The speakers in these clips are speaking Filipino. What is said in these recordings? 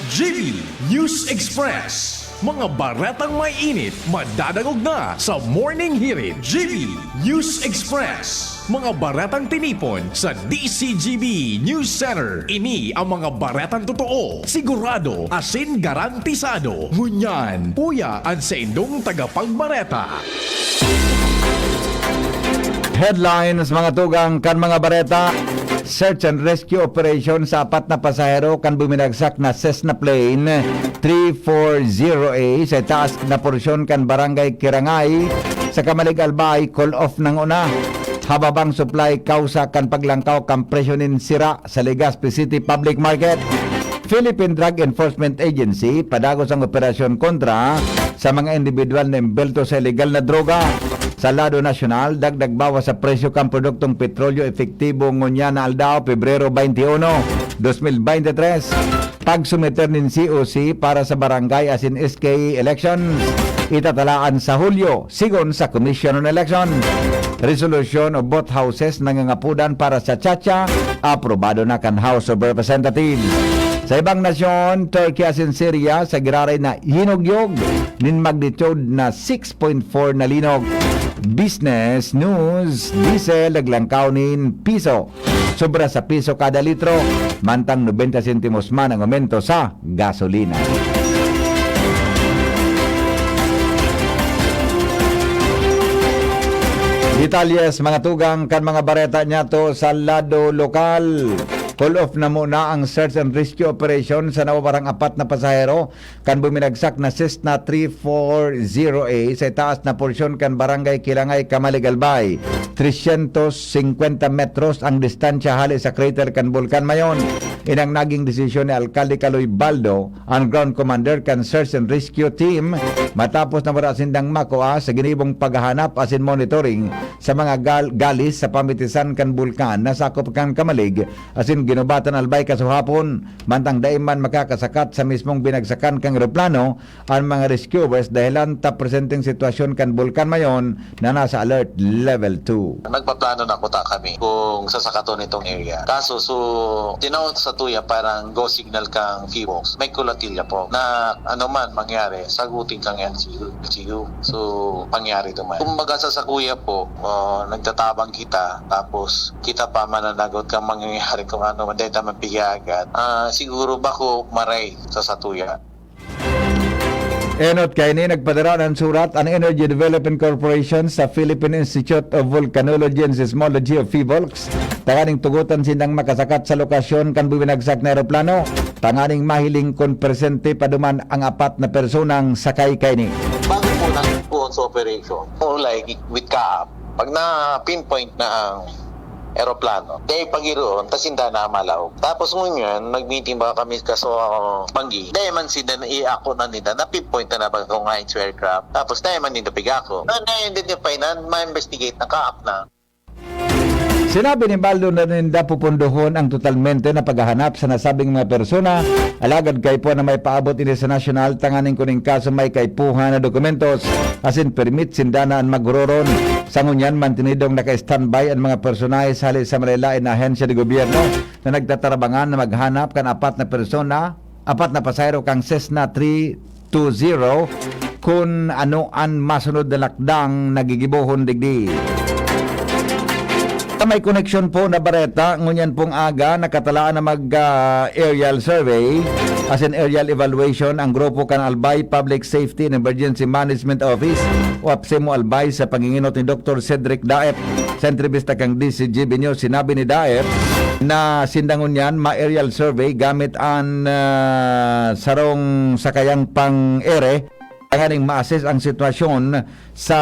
GB News Express. Mga baretang may init, madadagog na sa Morning Hirit. GB News Express. Mga baretang tinipon sa DCGB News Center. Ini ang mga baretang totoo, sigurado, asin garantisado. Ngunyan, puya ang sa indong tagapagbareta. Headlines mga tugang kan mga bareta. Search and rescue operation sa 4 na pasahero kan buminagsak na Cessna plane 340A sa taas na porsyon kan barangay Kirangay sa Kamalig Albay. Call off ng una. Hababang supply kausa kan paglangkaw kan presyonin sira sa Legazpi City Public Market. Philippine Drug Enforcement Agency padagos ang operasyon kontra sa mga individual na imbelto sa ilegal na droga. Sa lado nasyonal, dagdag bawas sa presyo kan produktong petrolyo efektibo ngunya na aldao Pebrero 21, 2023. Pagsumiter nin COC para sa barangay asin SK elections itatalaan sa Hulyo sigon sa Commission on Election. Resolution of both houses nangangapudan para sa Chacha aprobado na kan House of Representatives. Sa ibang nasyon, Turkey asin Syria sa giraray na hinugyog nin magnitude na 6.4 na linog. Business news, diesel naglangkaw nin piso. Sobra sa piso kada litro, mantang 90 sentimos man ang aumento sa gasolina. Detalyes mga tugang kan mga bareta niya to sa lado lokal. Call off na muna ang search and rescue operation sa nawawarang 4 na pasahero kan buminagsak na Cessna 340A sa taas na porsyon kan barangay Kilangay, Kamalig Albay. 350 metros ang distansya hali sa crater kan Bulkan Mayon. Inang naging desisyon ni Alcalde Caloy Baldo, ang ground commander kan search and rescue team matapos na marasindang makuha sa ginibong paghahanap asin monitoring sa mga galis sa pamitisan kan Bulkan na sakop kan Kamalig asin ginubatan albay kasuhapon mantang daiman makakasakat sa mismong binagsakan kang eroplano ang mga rescuers dahilan ta presenteng sitwasyon kan Bulkan Mayon na nasa alert level 2. Nagpaplano na kuta kami kung sasakaton itong area. Kaso tinawag sa tuya parang go signal kang FIVOX. May kulatilya po na ano man mangyari, sagutin kang LGU. So pangyari ito man. Kumbaga sa kuya po, nagtatabang kita tapos kita pa mananagot kang mangyayari kung ano man dahil naman agad. Siguro ba ko maray sa satuya? Enot kay ni nagpadara ng surat ang Energy Development Corporation sa Philippine Institute of Volcanology and Seismology of PHIVOLCS. Tanganing tugutan sindang makasakat sa lokasyon kan buwinagsak na aeroplano. Tanganing mahiling kon presente paduman ang 4 na personang sakay kay ni. Bago po na po sa operation, o like with CAAP, pag na-pinpoint na ang aeroplano, dahil pagiroon, tas hindi na malaog. Tapos ngunyan, nag-meeting ba kami kaso Bangi. Dahil man sila na i-ako na nila, na-pinpoint na ba kung nga aircraft. Tapos dahil man nila pigako. Na-identify na, ma-investigate na kaap na. Sinabi ni Baldo na ninda pupundohon ang totalmente na paghahanap sa nasabing mga persona. Alagad kay po na may paabot ini sa nasyonal tanganing kuning kaso may kaipuhan na dokumentos asin permit sindanaan magruron. Sa ngunyan mantinidong naka-standby ang mga personahe hali sa malalain na ahensya de gobyerno na nagtatarabangan na maghanap kan 4 na persona, 4 na pasahero kang Cessna 320 kung ano ang masunod na lakdang nagigibohon digdi. May connection po na bareta, ngunyan pong aga nakatalaan na mag-aerial survey as in aerial evaluation ang grupo kan Albay Public Safety and Emergency Management Office o APSEMO Albay sa panginginot ni Dr. Cedric Daep. Sa entrevista kang DCGB News, sinabi ni Daep na sindangon yan ma-aerial survey gamit ang sarong sakayang pang-ere ang ma-assess ang sitwasyon sa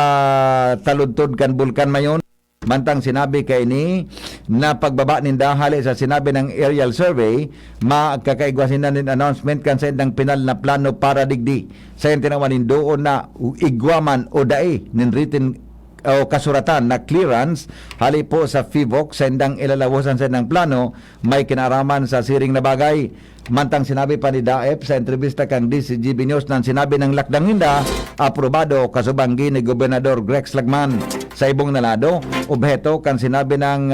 taludtod kan Bulkan Mayon. Mantang sinabi kay ni na pagbaba ninda hali sa sinabi ng aerial survey, makakaigwasin na nin announcement kan sa indang pinal na plano para digdi. Sa yung tinawanin doon na igwaman o dai nin written o kasuratan na clearance hali po sa FIVOC sa indang ilalawasan sa indang plano may kinaraman sa siring na bagay. Mantang sinabi pa ni Daep sa entrevista kang DCGB News nang sinabi ng lakdang hinda, aprobado kasubanggi ni Gobernador Grex Lagman. Sa ibong nalado, obheto kan sinabi ng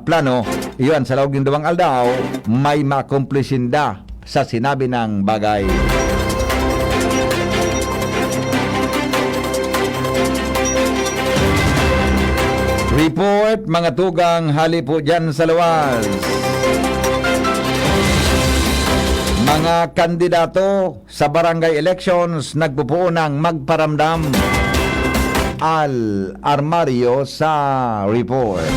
plano, iyon sa loob ng 2 aldaw, may ma-accomplish hinda sa sinabi ng bagay. Report, mga tugang, hali po dyan sa luwas. Mga kandidato sa barangay elections nagpupuo ng magparamdam. Al Armario sa report.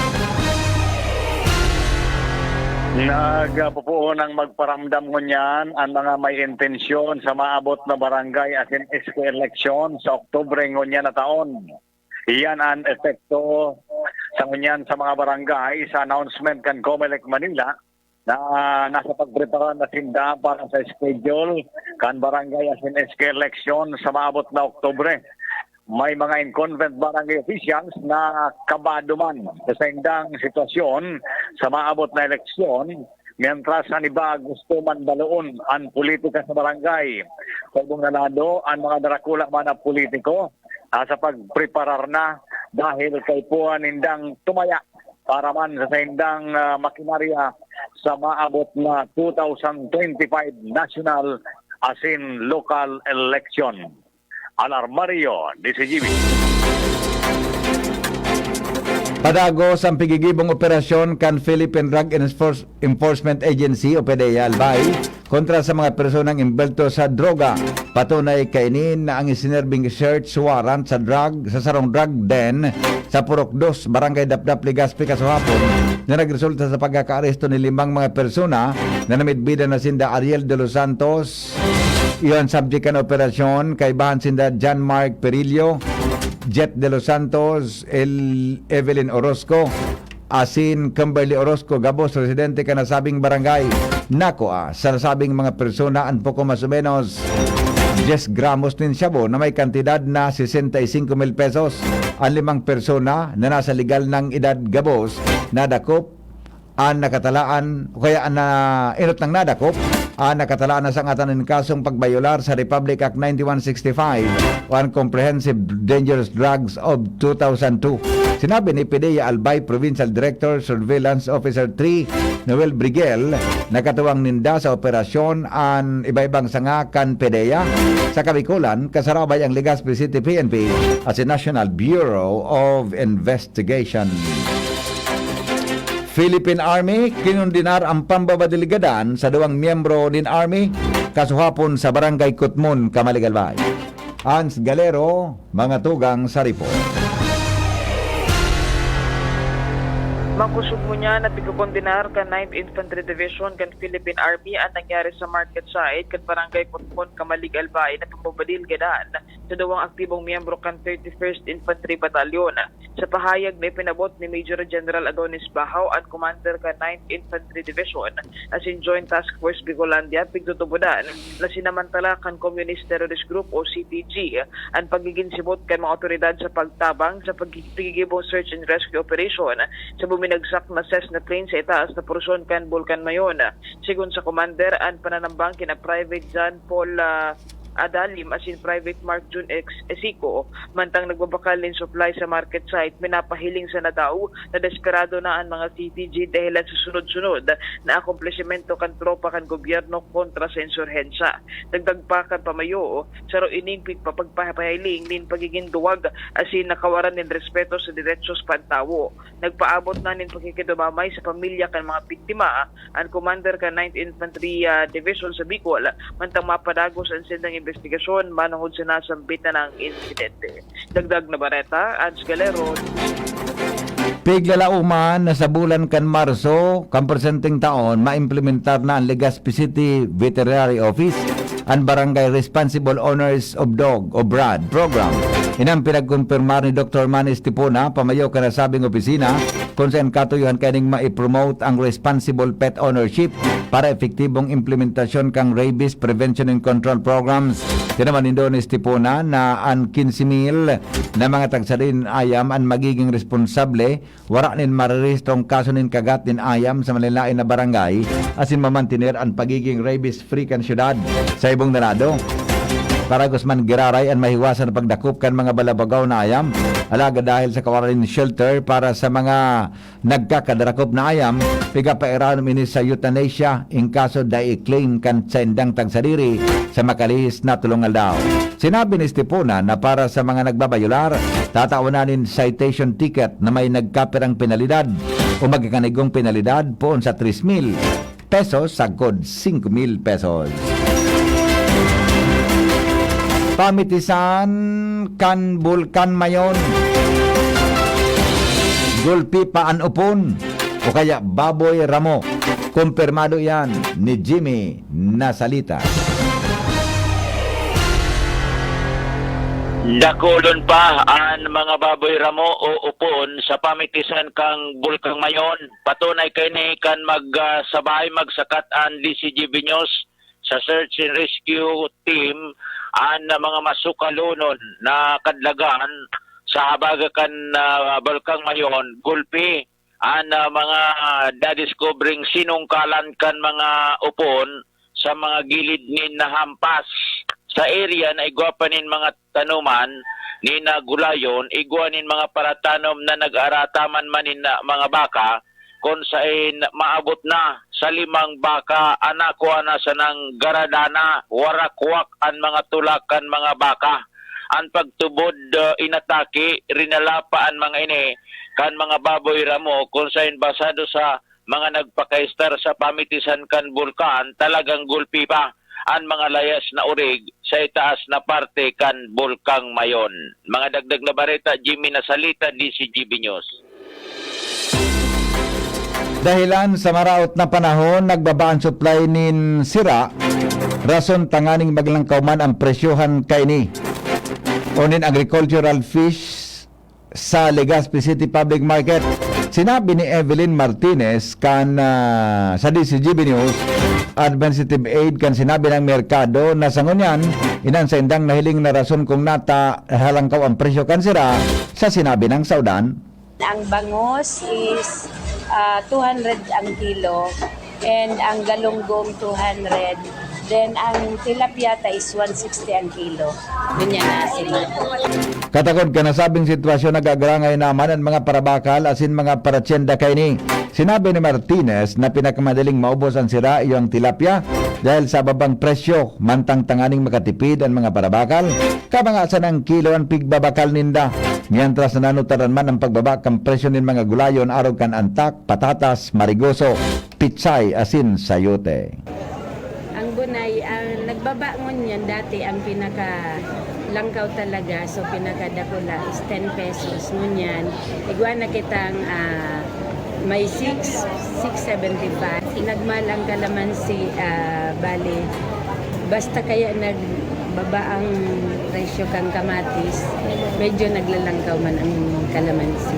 Nagpupuo ng magparamdam ngunyan ang mga may intensyon sa maabot na barangay as in SK election sa Oktubre ngunyan na taon. Iyan ang epekto sa ngunyan sa mga barangay sa announcement kan Comelec Manila na nasa pagprepara na sinda para sa schedule kan barangay as in SK election sa maabot na Oktubre. May mga incumbent barangay officials na kabado man sa sindang sitwasyon sa maabot na eleksyon, mientras ang iba gusto man baloon ang politika sa barangay. Kung nanado ang mga darakula man na politiko sa pagpreparar na dahil kay puan nindang tumaya para man sa sindang makinarya sa maabot na 2025 national as in local election. Alarmario, DCGB. Padagos ang pigigibong operasyon kan Philippine Drug Enforcement Agency o PDEA Albay kontra sa mga personang imbelto sa droga. Patunay kainin na ang isinerbing search warrant sa sarong drug den sa Purok 2, Barangay Dapdap, Legazpi kasuhapon na nagresulta sa pagkakaaresto ni 5 mga persona na namidbida na sinda Ariel de los Santos. Iyon subject kan operasyon kay bahan sinda John Mark Perillo, Jet de los Santos, Evelyn Orozco, asin Kimberly Orozco, Gabos, residente ka nasabing barangay. Nako sa nasabing mga persona ang poko mas o menos 10 gramos din syabo na may kantidad na 65,000 pesos. Ang 5 persona na nasa legal ng edad Gabos nadakop ang nakatalaan o kaya ang inot ng nadakop ang nakatalaan na sangatan ng kasong pagbayolar sa Republic Act 9165 o ang Comprehensive Dangerous Drugs of 2002. Sinabi ni PDEA Albay Provincial Director Surveillance Officer 3 Noel Brigel nakatuwang ninda sa operasyon ang iba-ibang sanga kan PDEA sa Kabikulan kasarabay ang Legazpi City PNP as a National Bureau of Investigation. Philippine Army kinundinar ang pambabadiligadan sa 2 miyembro din Army kasuhapon sa Barangay Kutmun, Camaligalbay. Hans Galero, mga tugang sa report. Makusog mo niya na pagkukondinar kan 9th Infantry Division kan Philippine Army ang nangyari sa market site kan Barangay Kutmun, Camaligalbay na pambabadiligadan sa 2 aktibong miyembro kan 31st Infantry Battalion. Sa pahayag na ipinabot ni Major General Adonis Bahaw at Commander kan 9th Infantry Division as in Joint Task Force Bicolandia pigtutubudan na sinamantala kan Communist Terrorist Group o CTG ang pagiging sibot kan mga otoridad sa pagtabang sa pagigibong search and rescue operation sa buminagsak na Cessna plane sa itaas na porsyon kan Bulkan Mayon. Sigun sa commander, ang pananambang kina Private John Paul Adalim as in Private Mark June X Esico mantang nagbabakal ng supply sa market site, minapahiling sa nadaw na desperado na ang mga CTG dahil sa sunod-sunod na akomplishmento kan tropa kan gobyerno kontra sa insurhensya. Nagdagpakan pamayo sa roining pagpapahiling nin pagiging duwag as in nakawaran ng respeto sa diretsos pantawo. Nagpaabot na nin pagkikidumamay sa pamilya kan mga biktima ang commander kan 9th Infantry Division sa Bicol mantang mapadagos ang sindang investigasyon manungod sa nasambit na ng insidente. Dagdag na bareta, Ans Galero. Piglalauman na sa bulan kan Marso, kan presenteng taon, maimplementar na ang Legazpi City Veterinary Office ang Barangay Responsible Owners of Dog o BRAD program. Inang pinagkonfirmar ni Dr. Manny Estipona, pamayo ka nasabing opisina, kung saan katuyuhan kaning ma-promote ang responsible pet ownership para epektibong implementasyon kang rabies prevention and control programs. Tinaman nindo ni Estipona na ang 15,000 na mga tagsarin ayam ang magiging responsable, wara nin marirehistrong kaso nin kagat nin ayam sa malilain na barangay asin mamantinir ang pagiging rabies free kan syudad sa ibong nanado. para Guzman Giraray ang mahiwasan na pagdakop kan mga balabagaw na ayam. Alaga dahil sa kawalan shelter para sa mga nagkakadarakop na ayam, piga pairanom ini sa euthanasia in kaso da i-claim kan sendang tagsariri sa makalihis na tulungal daw. Sinabi ni Estipona na para sa mga nagbabayular, tatawanin citation ticket na may nagkapirang penalidad o magkakanigong penalidad poon sa 3,000 pesos sagkod 5,000 pesos. Pamitisan kan Bulkan Mayon, gulpi paan upon o kaya baboy ramo. Kumpirmado yan ni Jimmy Nasalita. Dakulon pa ang mga baboy ramo o upon sa pamitisan kang Bulkang Mayon. Patunay kay ni kan magsabay magsakat ang DCGB News sa search and rescue team ang mga masukalunon na kadlagan sa habagakan Bulkang Mayon. Gulpi ang mga dadiscovering sinungkalan kan mga upon sa mga gilid ni nahampas. Sa area na igwapanin mga tanuman ni na gulayon, igwanin mga paratanom na nag-arataman manin na mga baka, kung saan maabot na sa 5 baka, anak ko na sa nang garadana, warakwak ang mga tulakan mga baka. Ang pagtubod inatake, rinalapa ang mga ini, kan mga baboy ramo, kung saan basado sa mga nagpakaistar sa pamitisan kan Bulkan, talagang gulpi pa ang mga layas na urig sa itaas na parte kan Bulkang Mayon. Mga dagdag na bareta, Jimmy Nasalita, DCGB News. Dahilan sa maraot na panahon, nagbaba ang supply nin sira, rason tanganing maglangkaw man ang presyohan kaini. Onin agricultural fish sa Legazpi City Public Market. Sinabi ni Evelyn Martinez kan sa DCGB News, administrative aid kan sinabi ng merkado na sa ngunyan, inan sa indang nahiling na rason kung nata halangkaw ang presyo kan sira sa sinabi ng Saudan. Ang bangus is 200 ang kilo and ang galunggong 200. Then ang tilapia is 160 ang kilo. Ganyan na sila. Katakod ka nasabing sitwasyon nagagarangay naman ang mga parabakal asin mga paratsenda kay ni. Sinabi ni Martinez na pinakamadaling maubos ang sira iyong tilapia dahil sa babang presyo mantang tanganing makatipid ang mga parabakal. Kabangasan ang kilo ang pigbabakal ninda. Mientras nanutaran man ang pagbabakang presyo ng mga gulayon araw kan antak, patatas, marigoso, pitsay, asin, sayote. Ang bunay, ang nagbabangon yan dati ang pinaka langkaw talaga. So pinakadakula is 10 pesos. Ngunyan, igwa na kitang may 6.75. Nagmal ang kalamansi, bali. Basta kaya nagbaba ang presyo kang kamatis, medyo naglalangkaw man ang kalamansi.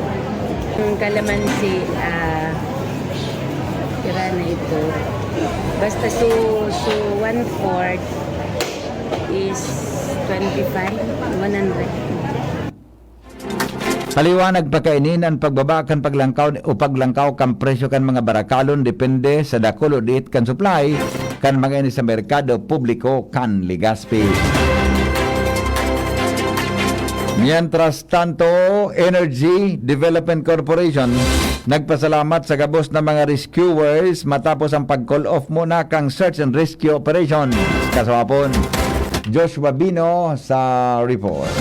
Ang kalamansi, tira na ito. Basta so 1/4 is 25, 100. Paliwanag pa kainin ang pagbaba kan paglangkaw o paglangkaw kan presyo kan mga barakalon depende sa dakulo diit kan supply kan mga ini sa merkado publiko kan Legazpi. Mientras tanto, Energy Development Corporation nagpasalamat sa gabos ng mga rescuers matapos ang pag-call off muna kang search and rescue operation. Kaswapon, Joshua Bino sa report.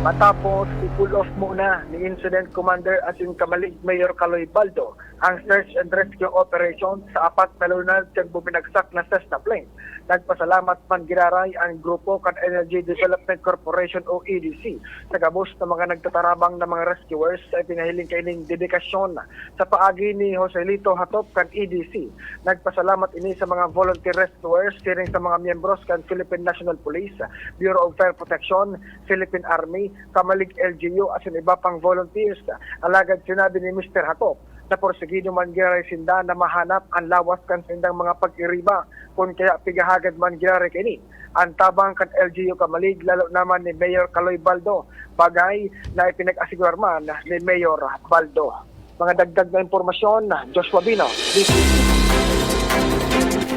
Matapos i-pull off muna ni Incident Commander asin Kamalig Mayor Caloy Baldo ang search and rescue operation sa apat na lunad kang buminagsak na Cessna plane. Nagpasalamat man giraray ang grupo kan Energy Development Corporation o EDC sa gabos ng mga nagtatarabang na mga rescuers sa ipinahiling kaining dedikasyon sa paagi ni Joselito Hatop kan EDC. Nagpasalamat ini sa mga volunteer rescuers siring sa mga miyembros kan Philippine National Police, Bureau of Fire Protection, Philippine Army, Kamalig LGU asin iba pang volunteers. Alagad sinabi ni Mr. Hatop na porsigido man giray sinda na mahanap ang lawas kan sindang mga pag-iriba kung kaya pigahagad man giray kini. Ang tabang kan LGU Kamalig lalo naman ni Mayor Caloy Baldo bagay na ipinag-asigurar man ni Mayor Baldo. Mga dagdag na impormasyon, Joshua Bino.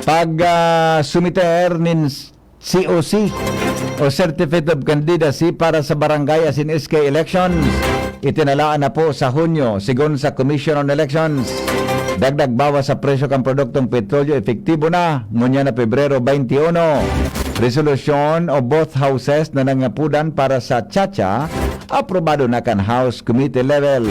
pag sumiter nin COC o Certificate of Candidacy para sa barangay as in SK elections, itinalaan na po sa Hunyo sigon sa Commission on Elections. Dagdag bawas sa presyo kang produktong petrolyo epektibo na ngunya na Pebrero 21. Resolution of both houses na nangapudan para sa Chacha aprobado na kan House Committee level.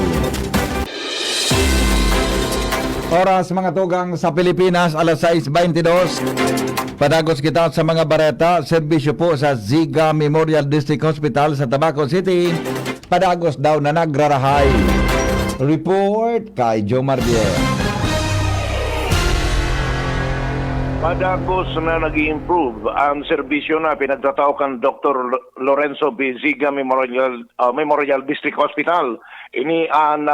Oras mga tugang sa Pilipinas, alas 6:22. Padagos kita sa mga bareta, serbisyo po sa Ziga Memorial District Hospital sa Tabaco City. Padagos daw na nagrarahay. Report kay Joe Marbier. Padagos na nag-improve ang serbisyo na pinagtatao kan Dr. Lorenzo B. Ziga Memorial District Hospital. Ini ang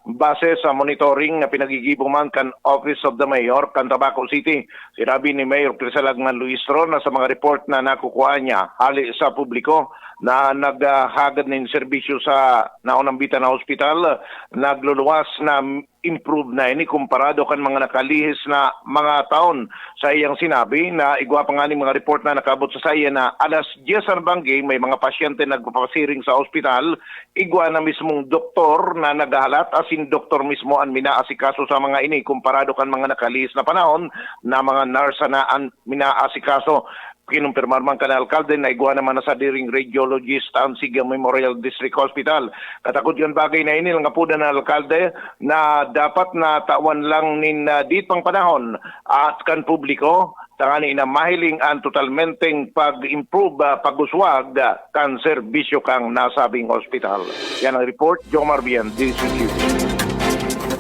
base sa monitoring na pinagigibuman kan Office of the Mayor kan Tabaco City. Sinabi ni Mayor Crisalagman Luistro na sa mga report na nakukuha niya hali sa publiko na naghagad ng serbisyo sa naunambitan na hospital, nagluluwas na improve na ini kumparado kan mga nakalihis na mga taon. Sa iyang sinabi na igwa pa nga ni mga report na nakabot sa saya na alas 10 ang banggi may mga pasyente nagpapasiring sa hospital, igwa na mismong doktor na naghahalat asin doktor mismo ang minaasikaso sa mga ini kumparado kan mga nakalihis na panahon na mga nurse na ang minaasikaso. Kinumpirmar man kan alkalde na igwa naman na sa diring radiologist ang Ziga Memorial District Hospital. Katakot yung bagay na ini lang po na alkalde na dapat na tawan lang nin ditong panahon at kan publiko tangani na mahiling ang totalmenteng pag-improve pag-uswag kan serbisyo kang nasabing hospital. Yan ang report, Joe Marbian, DCG.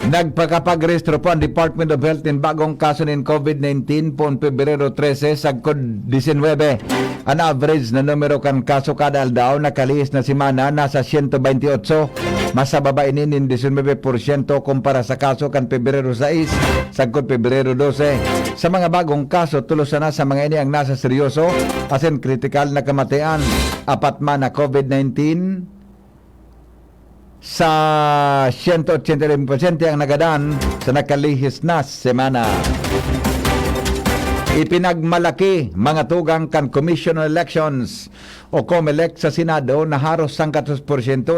Nagpakapagrehistro po ang Department of Health in bagong kaso ng COVID-19 po Pebrero 13 sagkod 19. Ang average na numero kan kaso kada aldaw nakalihis na simana nasa 128. Mas sa baba ini ng 19% kumpara sa kaso kan Pebrero 6 sagkod Pebrero 12. Sa mga bagong kaso tulos na sa mga ini ang nasa seryoso asin critical na kamatayan. Apat man na COVID-19 sa 185% ang nagadaan sa nakalihis na semana. Ipinagmalaki mga tugang kan Commission on Elections o COMELEC sa Senado na haros 100%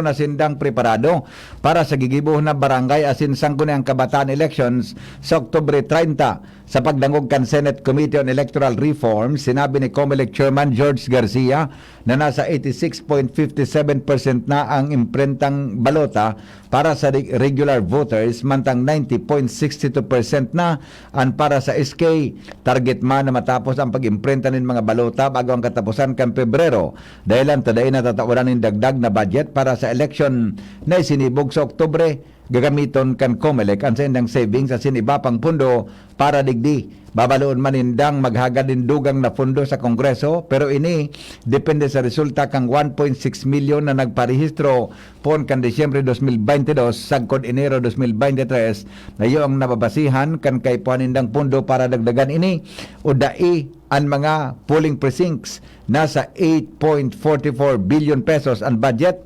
na sindang preparado para sa gigibuh na barangay asin sangguniang kabataan elections sa Oktubre 30. Sa pagdangog kan Senate Committee on Electoral Reform, sinabi ni COMELEC Chairman George Garcia na nasa 86.57% na ang imprentang balota para sa regular voters, mantang 90.62% na ang para sa SK. Target man na matapos ang pag-imprenta ng mga balota bago ang katapusan kan Pebrero. Dahilan taday na tatawaran ng dagdag na budget para sa election na isinibog sa Oktubre. Gagamiton kan COMELEC ang sa indang savings sa siniba pang pundo para digdi. Babaloon manindang maghagad din dugang na pundo sa Kongreso, pero ini depende sa resulta kang 1.6 million na nagparehistro pon kan Disyembre 2022 sagkod Enero 2023 na iyo ang nababasihan kan kay puanindang pundo para dagdagan ini o dai ang mga polling precincts. Nasa 8.44 billion pesos ang budget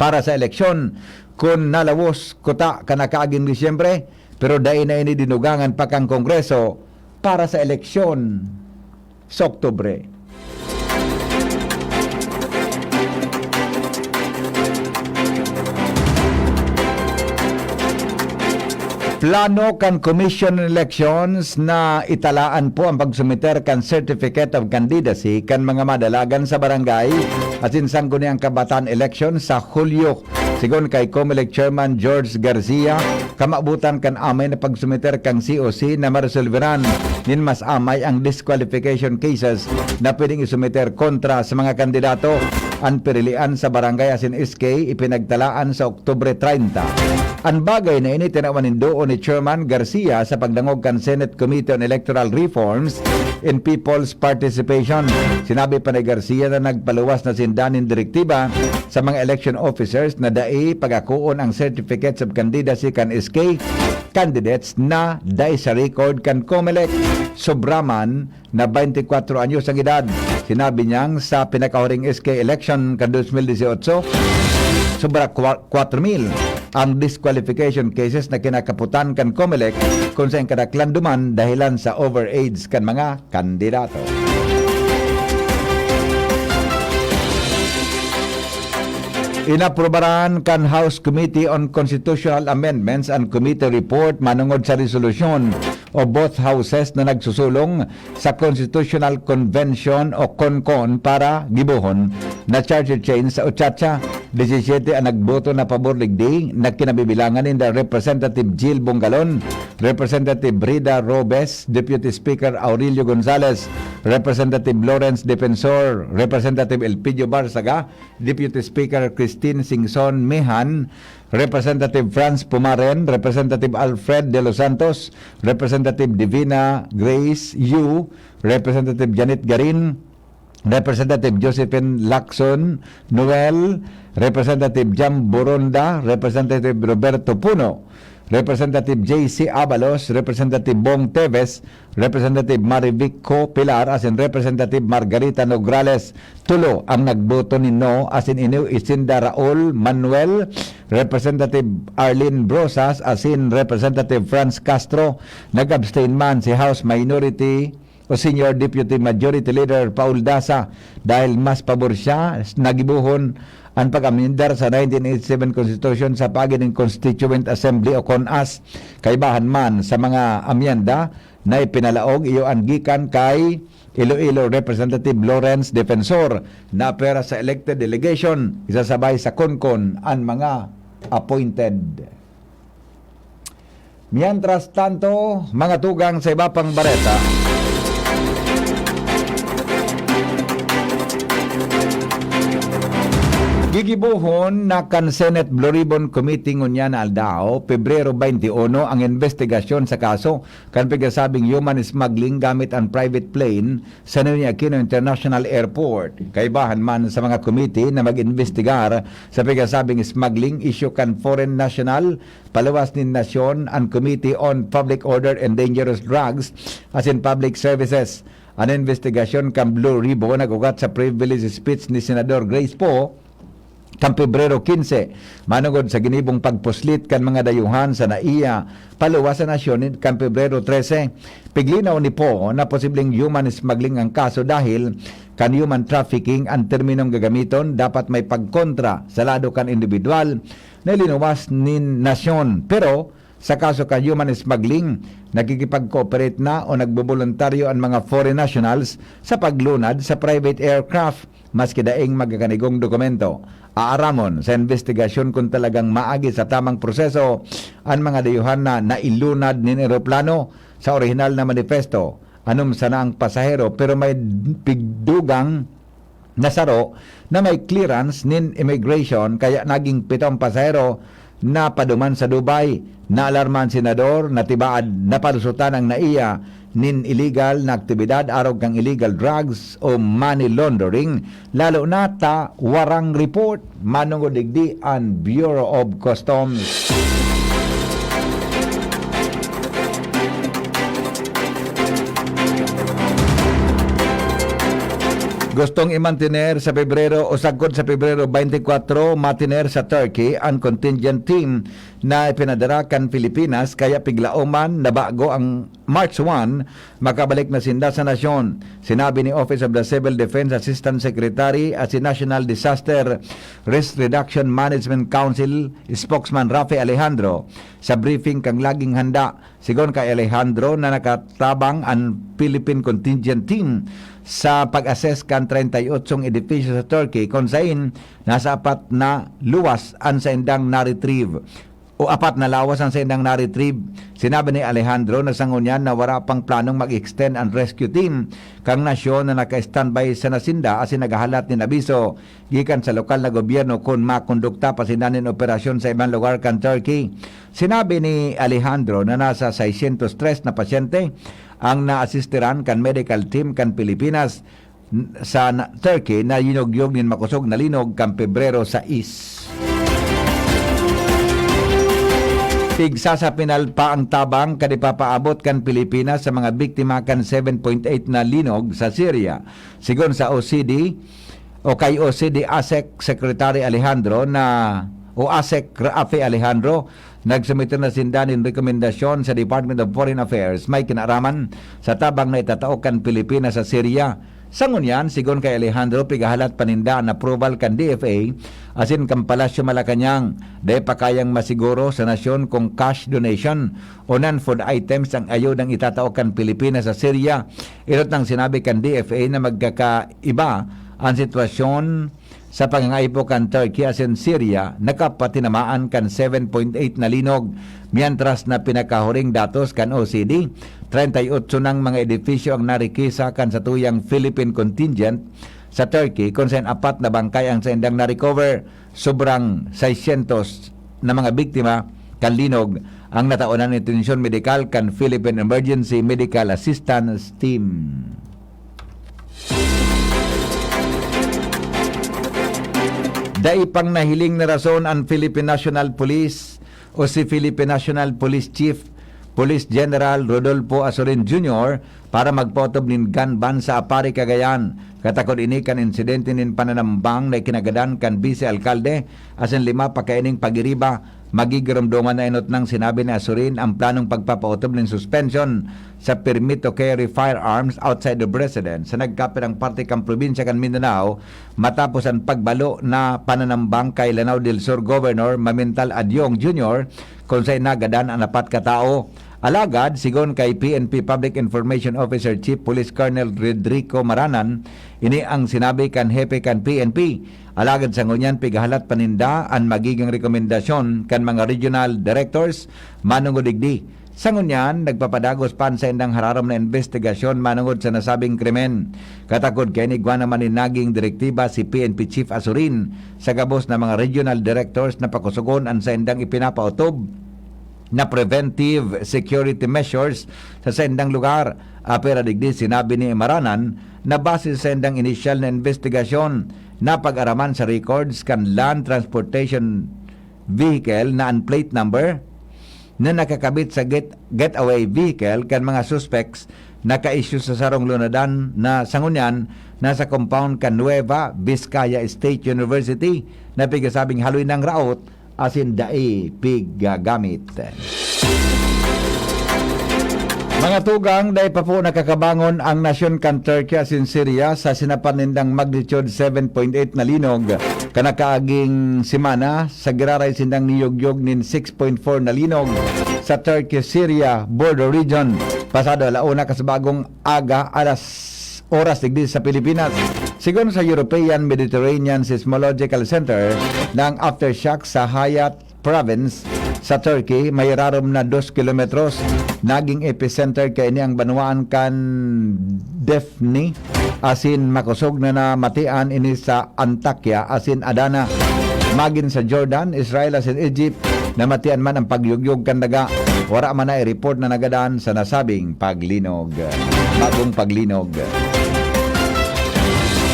para sa eleksyon kung nalawos kuta kanakaaging Disyembre, pero dahil na ini dinugangan pa kang Kongreso para sa eleksyon sa Oktubre. Plano kan Commission on Elections na italaan po ang pagsumiter kan Certificate of Candidacy kan mga madalagan sa barangay at sangguniang kabataan election sa Hulyo. Sigon kay COMELEC Chairman George Garcia, kamabutan kan amay na pagsumiter kang COC na maresolveran nin mas amay ang disqualification cases na pwedeng isumiter kontra sa mga kandidato. Ang pirilian sa barangay asin SK ipinagtalaan sa Oktubre 30. Ang bagay na ini tinawanin doon ni Chairman Garcia sa pagdangog kan Senate Committee on Electoral Reforms in People's Participation. Sinabi pa ni Garcia na nagpaluwas na sindanin direktiba sa mga election officers na dai pagakuon ang certificates of candidacy kan SK candidates na dai sa record kan COMELEC. Sobraman na 24 anyos ang edad. Sinabi niyang sa pinakahuring SK election kan 2018, sobra 4,000 ang disqualification cases na kinakaputan kan COMELEC kung saan kadaklan duman dahilan sa overage kan mga kandidato. Inaprobaran kan House Committee on Constitutional Amendments and Committee Report manungod sa resolusyon o both houses na nagsusulong sa Constitutional Convention o CONCON para gibuhon na charter change sa Uchacha. 17 ang nagboto na pabor ligdi na kinabibilangan ni Representative Jill Bongalon, Representative Rida Robes, Deputy Speaker Aurelio Gonzales, Representative Lawrence Defensor, Representative Elpidio Barsaga, Deputy Speaker Christine Singson Mehan, Representative Franz Pumaren, Representative Alfred De Los Santos, Representative Divina Grace Yu, Representative Janet Garin, Representative Josephine Lacson Noel, Representative Jam Boronda, Representative Roberto Puno, Representative J.C. Abalos, Representative Bong Teves, Representative Marivic Co. Pilar, as in Representative Margarita Nograles. Tulo ang nagboto ni no, as in Inu Isinda Raul Manuel, Representative Arlene Brosas, as in Representative Franz Castro. Nag-abstain man si House Minority o Senior Deputy Majority Leader Paul Dasa dahil mas pabor siya nagibuhon ang pag-amendar sa 1987 Constitution sa pagining Constituent Assembly o CONAS. Kaibahan man sa mga amyenda na ipinalaog iyo ang gikan kay Iloilo Representative Lawrence Defensor na pera sa elected delegation isasabay sa CONCON ang mga appointed. Mientras tanto, mga tugang sa iba pang bareta, gigibuhon na kan Senate Blue Ribbon Committee ngunya na Aldao, Pebrero 21 ang investigasyon sa kaso kan pigasabing human smuggling gamit ang private plane sa Ninoy Aquino International Airport. Kaibahan man sa mga committee na mag-investigar sa pigasabing smuggling issue kan foreign national, paluwas ni Nasyon ang Committee on Public Order and Dangerous Drugs as in Public Services. Ang investigasyon kan Blue Ribbon nagugat sa privilege speech ni Senador Grace Poe kan Pebrero 15, manungod sa ginibong pagpuslit kan mga dayuhan sa NAIA, paluwas sa nasyon kan Pebrero 13. Piglinaw ni Po na posibleng human smuggling ang kaso dahil kan human trafficking ang terminong gagamiton dapat may pagkontra sa lado kan individual na linuwas ni nasyon. Pero sa kaso kan human smuggling, nagkikipag-cooperate na o nagboboluntaryo ang mga foreign nationals sa paglunad sa private aircraft maski daing magaganigong dokumento. Aaramon sa investigasyon kung talagang maagi sa tamang proseso ang mga dayuhan na nailunad ni eroplano sa orihinal na manifesto. Anum sana ang pasahero pero may pigdugang nasaro na may clearance nin immigration kaya naging 7 pasahero na paduman sa Dubai. Naalarman senador na tibaad na palusutan ang NAIA nin illegal na aktibidad arog kang illegal drugs o money laundering, lalo na ta warang report manungod digdi ang Bureau of Customs. Gustong i-mantener sa Pebrero o sagkod sa Pebrero 24, matiner sa Turkey ang contingent team na ipinadara kan Pilipinas kaya piglaoman na bago ang March 1 makabalik na sinda sa nasyon. Sinabi ni Office of the Civil Defense Assistant Secretary at si National Disaster Risk Reduction Management Council spokesman Rafi Alejandro sa briefing kang laging handa. Sigon kay Alejandro na nakatabang ang Philippine contingent team sa pag-assess kan 38 edifisyo sa Turkey kung saan nasa 4 na luwas ang sa indang na-retrieve o 4 na lawas ang sa indang na-retrieve. Sinabi ni Alejandro na sangunyan na wala pang planong mag-extend ang rescue team kang nasyon na naka-standby sa nasinda asin nagahalat ni abiso gikan sa lokal na gobyerno kung makondukta pa sinanin operasyon sa ibang lugar kan Turkey. Sinabi ni Alejandro na nasa 603 na pasyente ang naasistiran kan medical team kan Pilipinas sa Turkey na yinugyog nin makusog na linog kan Pebrero 6. Tigsa sa pinal pa ang tabang kadipapaabot kan Pilipinas sa mga biktima kan 7.8 na linog sa Syria. Sigon sa OCD o kay OCD ASEC Secretary Alejandro na o ASEC Rafi Alejandro nagsumite na sindanin rekomendasyon sa Department of Foreign Affairs may kinaraman sa tabang na itatao kan Pilipinas sa Syria. Sangon yan, sigon kay Alejandro, pigahalat paninda na approval kan DFA asin kan Palasyo Malacanang de pakayang masiguro sa nasyon kung cash donation o non-food items ang ayodang itatao kan Pilipinas sa Syria. Irot nang sinabi kan DFA na magkakaiba ang sitwasyon sa pangangaipo kan Turkey asin Syria nakapatinamaan kan 7.8 na linog mientras na pinakahuring datos kan OCD 38 ng mga edifisyo ang narikisa kan sa tuyang Philippine contingent sa Turkey kung saan 4 na bangkay ang saindang na-recover sobrang 600 na mga biktima kan linog ang nataunan ni tensyon medikal kan Philippine Emergency Medical Assistance Team. Daipang nahiling na rason ang Philippine National Police o si Philippine National Police Chief Police General Rodolfo Azorin Jr. para magpotob nin gun ban sa Apari, Cagayan. Katakod ini kan insidente nin pananambang na ikinagadan kan Vice Alcalde asin 5 pakaining pagiriba. Magigiramdoman na inot ng sinabi ni Azorin ang planong pagpapautob ng suspension sa permit to carry firearms outside the residence sa nagkapit ang parte kang probinsya kan Mindanao matapos ang pagbalo na pananambang kay Lanao del Sur Governor Mamintal Adyong Jr. kung sa'y nagadan ang 4 katao. Alagad, sigon kay PNP Public Information Officer Chief Police Colonel Rodrigo Maranan, ini ang sinabi kan hepe kan PNP. Alagad sa ngunyan, pigahalat paninda ang magiging rekomendasyon kan mga regional directors manungod digdi. Sa ngunyan, nagpapadagos pan sa indang hararam na investigasyon manungod sa nasabing krimen. Katakod kay nigwa naman ni naging direktiba si PNP Chief Azorin sa gabos na mga regional directors na pakusugon ang sa indang ipinapautob na preventive security measures sa sendang lugar. Apera digdi sinabi ni Maranan na base sa sendang initial na investigasyon na pag-araman sa records kan land transportation vehicle na unplate number na nakakabit sa getaway vehicle kan mga suspects naka-issue sa sarong lunadan na sangunyan nasa compound kan Nueva Vizcaya State University na pigasabing haloy ng raot asin dai pigagamit. Mga tugang, dahil pa po nakakabangon ang nasyon kan Turkey asin Syria sa sinapanindang magnitude 7.8 na linog. Kanakaaging simana sa giraray sindang niyog-yog nin 6.4 na linog sa Turkey-Syria border region. Pasado alauna kasabagong aga alas oras digdi sa Pilipinas. Sigon sa European Mediterranean Seismological Center ng aftershock sa Hayat Province sa Turkey, may rarom na 2 kilometros. Naging epicenter kay ini ang banwaan kan Defni asin makusog na namatian ini sa Antakya asin Adana. Magin sa Jordan, Israel asin Egypt namatian man ang pagyugyog kan daga. Wara man na i-report na nagadaan sa nasabing paglinog. Bagong paglinog.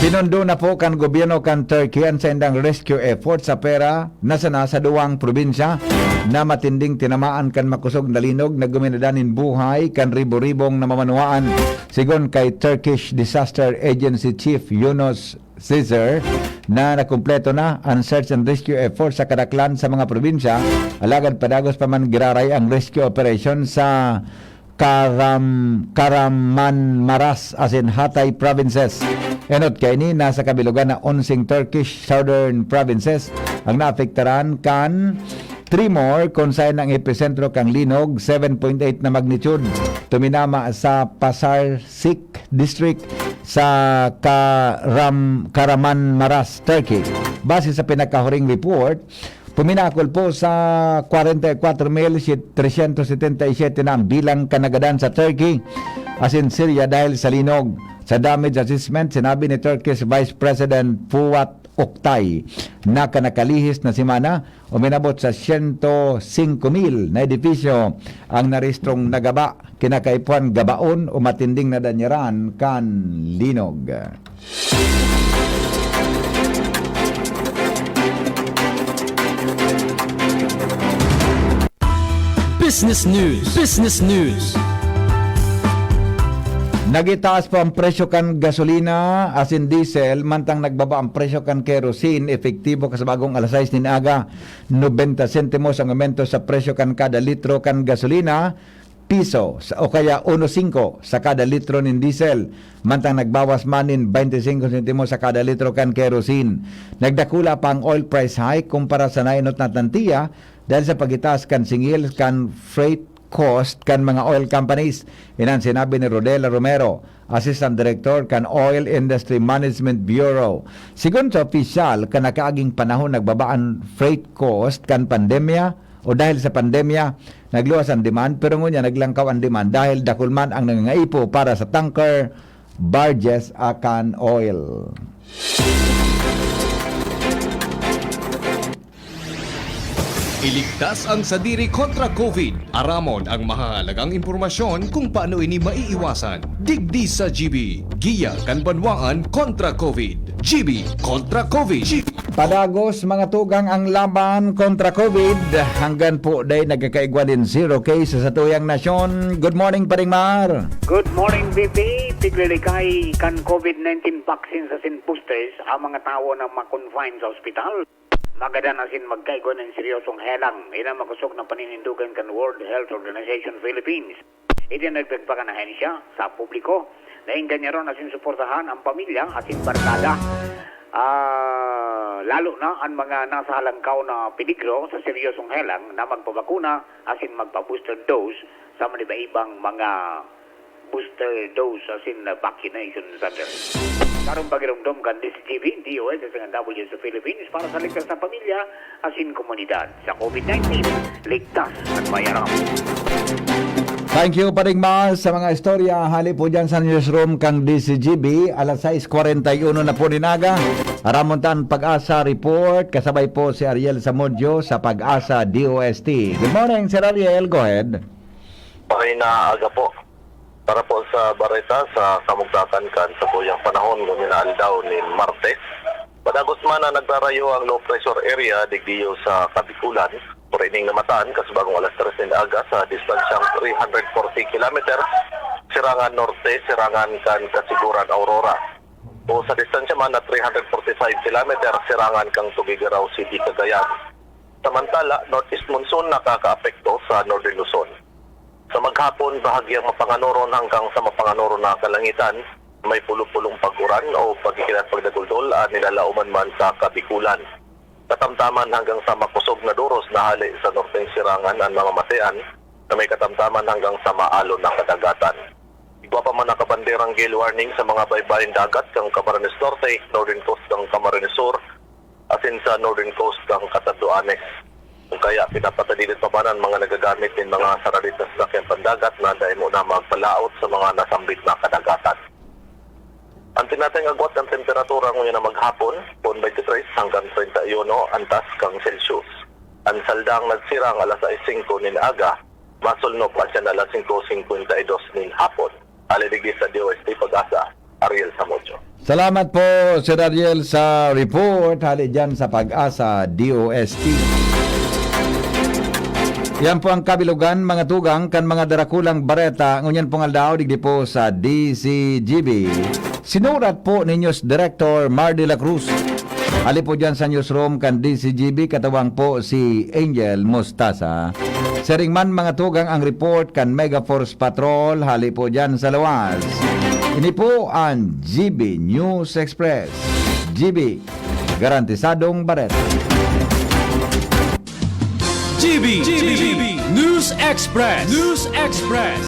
Pinundo na po kan gobyerno kan Turkey ang sendang rescue effort sa pera na sa duwang probinsya na matinding tinamaan kan makusog na linog na guminadanin buhay kan ribo-ribong na mamanuaan. Sigon kay Turkish Disaster Agency Chief Yunus Caesar na nakumpleto na ang search and rescue effort sa kadaklan sa mga probinsya. Alagad padagos pa man giraray ang rescue operation sa Kahramanmaraş asin Hatay provinces. Enot kay ni nasa kabilugan na 11 Turkish southern provinces ang naapektaran kan tremor kung saan ang epicentro kang linog 7.8 na magnitude tuminama sa Pasarsik district sa Kahramanmaraş, Turkey. Base sa pinakahuring report, puminakol po sa 44,377 na ang bilang kanagadan sa Turkey asin Syria dahil sa linog. Sa damage assessment, sinabi ni Turkey's Vice President Fuat Oktay na kanakalihis na simana uminabot sa 105,000 na edifisyo ang naristrong nagaba kinakaipuan gabaon o matinding na danyaran kan linog. Business News. Nagitaas po ang presyo kan gasolina as in diesel, mantang nagbaba ang presyo kan kerosene, efektibo kasabagong alas 6 ni aga, 90 sentimos ang aumento sa presyo kan kada litro kan gasolina, piso o kaya 1.5 sa kada litro ng diesel, mantang nagbawas manin 25 sentimos sa kada litro kan kerosene. Nagdakula pa ang oil price hike kumpara sa nainot na tantiya dahil sa pagitaas kan singil kan freight cost kan mga oil companies. Inan sinabi ni Rodela Romero, Assistant Director kan Oil Industry Management Bureau. Sigon sa opisyal, kan nakaaging panahon nagbabaan freight cost kan pandemya o dahil sa pandemya, nagluwas ang demand pero ngunya naglangkaw ang demand dahil dakulman ang nangangaipo para sa tanker, barges akan oil. Iligtas ang sadiri kontra COVID. Aramon ang mahalagang impormasyon kung paano ini maiiwasan. Digdi sa GB. Giya kan banwaan kontra COVID. GB kontra COVID. Padagos mga tugang ang laban kontra COVID. Hanggan po day nagkakaigwa din 0 cases sa tuyang nasyon. Good morning, Paring Mar. Good morning, BP. Tiglilikay kan COVID-19 vaccines as in boosters ang mga tao na makonfine sa ospital. Magada na sin magkaigo ng seryosong helang. Ina makusok na paninindugan kan World Health Organization Philippines. Iti nagpagpakanahin siya sa publiko. Nainggan niya ron na sin suportahan ang pamilya at sin barkada. Lalo na ang mga nasa halangkaw na peligro sa seryosong helang na magpabakuna at sin magpa-booster dose sa mga iba-ibang mga booster dose as in vaccination center. Karong pagirumdom kan DCGB, DOS, at ang W sa Philippines para sa ligtas na pamilya as in komunidad. Sa COVID-19, ligtas at mayaram. Thank you, Paring Mar, sa mga istorya. Hali po dyan sa newsroom kang DCGB. Alas 6:41 na po ninaga. Aramontan Pag-asa Report. Kasabay po si Ariel Zamudyo sa Pag-asa DOST. Good morning, Sir Ariel. Go ahead. Okay na aga po. Para po sa Bareta sa kamugtakan kan sa tuyang panahon guminal daw ni Martes. Padagos man na nagrarayo ang low pressure area digdiyo sa Kabikulan. Purining namatan kasabagong alas 3 na aga sa distansyang 340 km sirangan norte, sirangan kan Kasiguran, Aurora. O sa distansya man na 345 km sirangan kang Tugigaraw City, Cagayan. Samantala, northeast monsoon nakakaapekto sa Northern Luzon. Sa maghapon, bahagyang mapanganoron hanggang sa mapanganoron na kalangitan, may pulupulong pag-uran o pagkikilat pagdaguldol nilalauman man sa Kabikulan. Katamtaman hanggang sa makusog na duros na hali sa norteng sirangan ang mga matean na may katamtaman hanggang sa maalon na kadagatan. Igwa pa man nakabanderang gale warning sa mga baybayin dagat kang Camarines Norte, Northern Coast kang Camarines Sur, asin sa Northern Coast kang Catanduanes. Kaya pinapatalilit pa man ang mga nagagamit ng mga saralit na sasakyan pandagat na dahil muna magpalaot sa mga nasambit na kadagatan. Ang tinatay agwat ng temperatura ngayon na maghapon, 23 hanggang 31 antas kang Celsius. Ang saldang nagsirang alas 6:05 nin aga, masulnok pa siya na alas 5:52 nin hapon. Aliligis sa DOST Pag-asa, Ariel Zamudyo. Salamat po, Sir Ariel, sa report. Hali dyan sa Pag-asa DOST. Yan po ang kabilugan, mga tugang, kan mga darakulang bareta, ngunyan pong aldaw, digdi po sa DCGB. Sinurat po ni News Director Mar de la Cruz. Hali po dyan sa newsroom kan DCGB, katawang po si Angel Mostasa. Saringman mga tugang ang report kan Mega Force Patrol, hali po dyan sa Lawas. Ini po ang GB News Express. GB, garantisadong bareta. GB News Express.